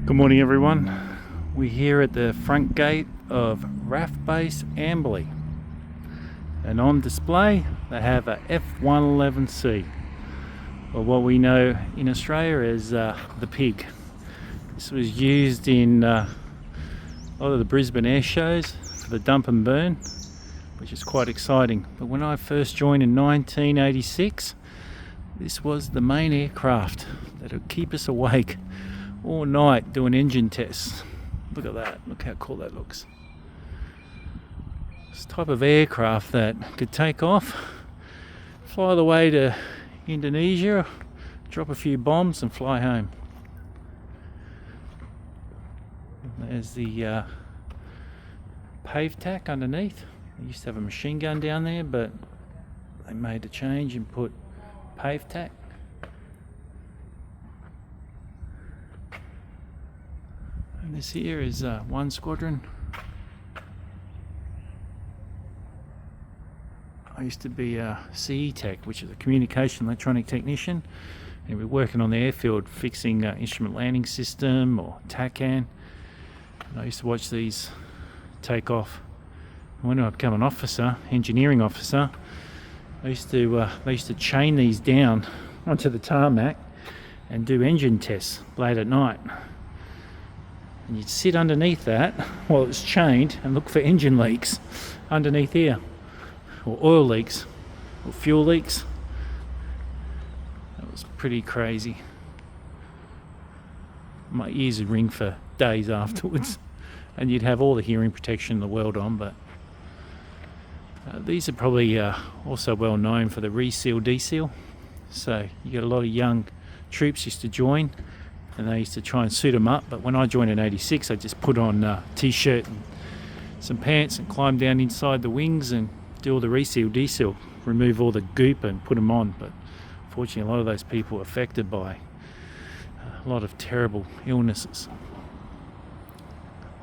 Good morning everyone. We're here at the front gate of RAAF Base Amberley, and on display they have a F-111C, or what we know in Australia as the pig. This was used in a lot of the Brisbane air shows for the dump and burn, which is quite exciting. But when I first joined in 1986, this was the main aircraft that would keep us awake all night doing engine tests. Look at that, look how cool that looks. This type of aircraft that could take off, fly the way to Indonesia, drop a few bombs and fly home. There's the pave tack underneath. They used to have a machine gun down there, but they made a change and put pave tack. And this here is one squadron. I used to be a CE tech, which is a communication electronic technician, and we're working on the airfield fixing instrument landing system or TACAN. And I used to watch these take off. And when I became an officer, engineering officer, they used to chain these down onto the tarmac and do engine tests late at night. And you'd sit underneath that while it's chained and look for engine leaks underneath here, or oil leaks, or fuel leaks. That was pretty crazy. My ears would ring for days afterwards, and you'd have all the hearing protection in the world on. But these are probably also well known for the reseal deseal. So you get a lot of young troops used to join, and they used to try and suit them up. But when I joined in 86, I just put on a t-shirt and some pants and climb down inside the wings and do all the reseal deseal, remove all the goop and put them on. But fortunately, a lot of those people were affected by a lot of terrible illnesses.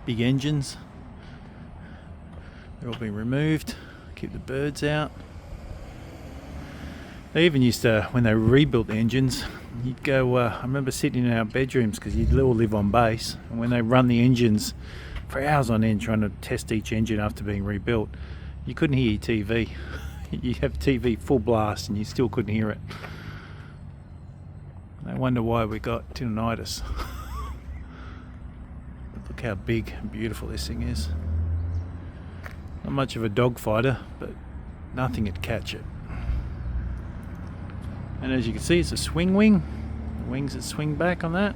Big engines, they're all being removed, keep the birds out. They even used to, when they rebuilt the engines, you'd go, I remember sitting in our bedrooms because you'd all live on base, and when they run the engines for hours on end trying to test each engine after being rebuilt, you couldn't hear your TV. You have TV full blast and you still couldn't hear it. I wonder why we got tinnitus. But look how big and beautiful this thing is. Not much of a dogfighter, but nothing would catch it. And as you can see, it's a swing wing. The wings that swing back on that.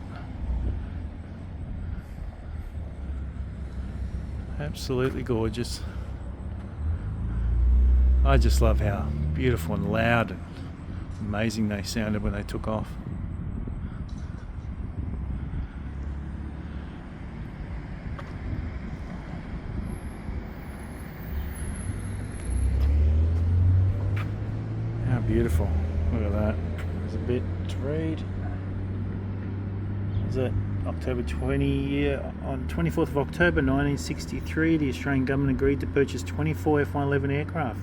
Absolutely gorgeous. I just love how beautiful and loud and amazing they sounded when they took off. How beautiful. Look at that. There's a bit to read. Is it October 20? On 24th of October 1963, the Australian government agreed to purchase 24 F-111 aircraft.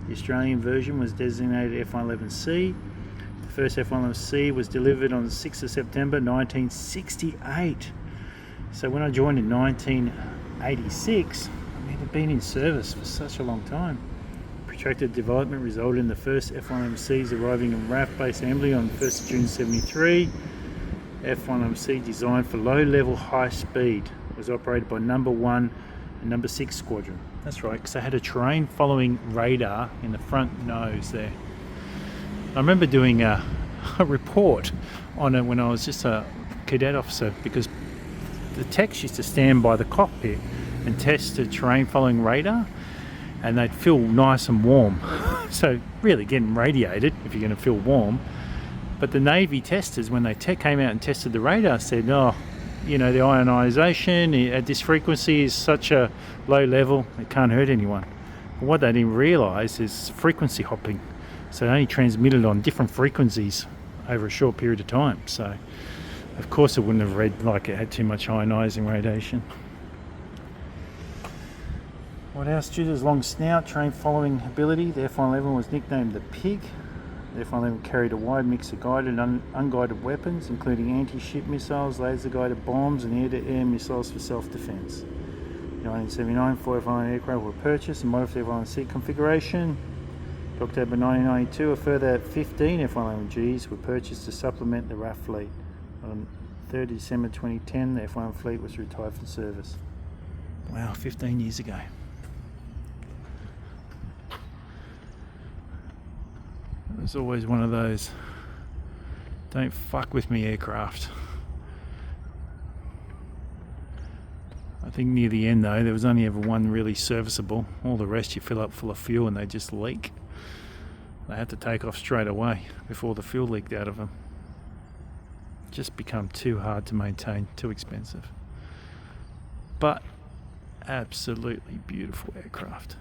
The Australian version was designated F-111C. The first F-111C was delivered on the 6th of September 1968. So when I joined in 1986, I mean, I've been in service for such a long time. Protracted development resulted in the first F-111Cs arriving in RAAF Base Amberley on 1st of June 73. F-111C, designed for low-level high speed, was operated by number 1 and number 6 squadron. That's right, because they had a terrain following radar in the front nose there. I remember doing a report on it when I was just a cadet officer, because the techs used to stand by the cockpit and test the terrain following radar, and they'd feel nice and warm. So really getting radiated if you're going to feel warm. But the Navy testers, when they came out and tested the radar, said, oh, you know, the ionisation at this frequency is such a low level, it can't hurt anyone. But what they didn't realise is frequency hopping. So they only transmitted on different frequencies over a short period of time. So, of course, it wouldn't have read like it had too much ionising radiation. What else? Due to his long snout, terrain following ability, the F-111 was nicknamed the Pig. The F-111 carried a wide mix of guided and unguided weapons, including anti-ship missiles, laser-guided bombs, and air-to-air missiles for self-defense. In 1979, 4 F-111 aircraft were purchased and modified for F-111C configuration. In October 1992, a further 15 F-111Gs were purchased to supplement the RAAF fleet. On 3rd December 2010, the F-111 fleet was retired from service. Wow, 15 years ago. It was always one of those don't fuck with me aircraft. I think near the end though, there was only ever one really serviceable. All the rest you fill up full of fuel and they just leak. They had to take off straight away before the fuel leaked out of them. Just become too hard to maintain, too expensive. But absolutely beautiful aircraft.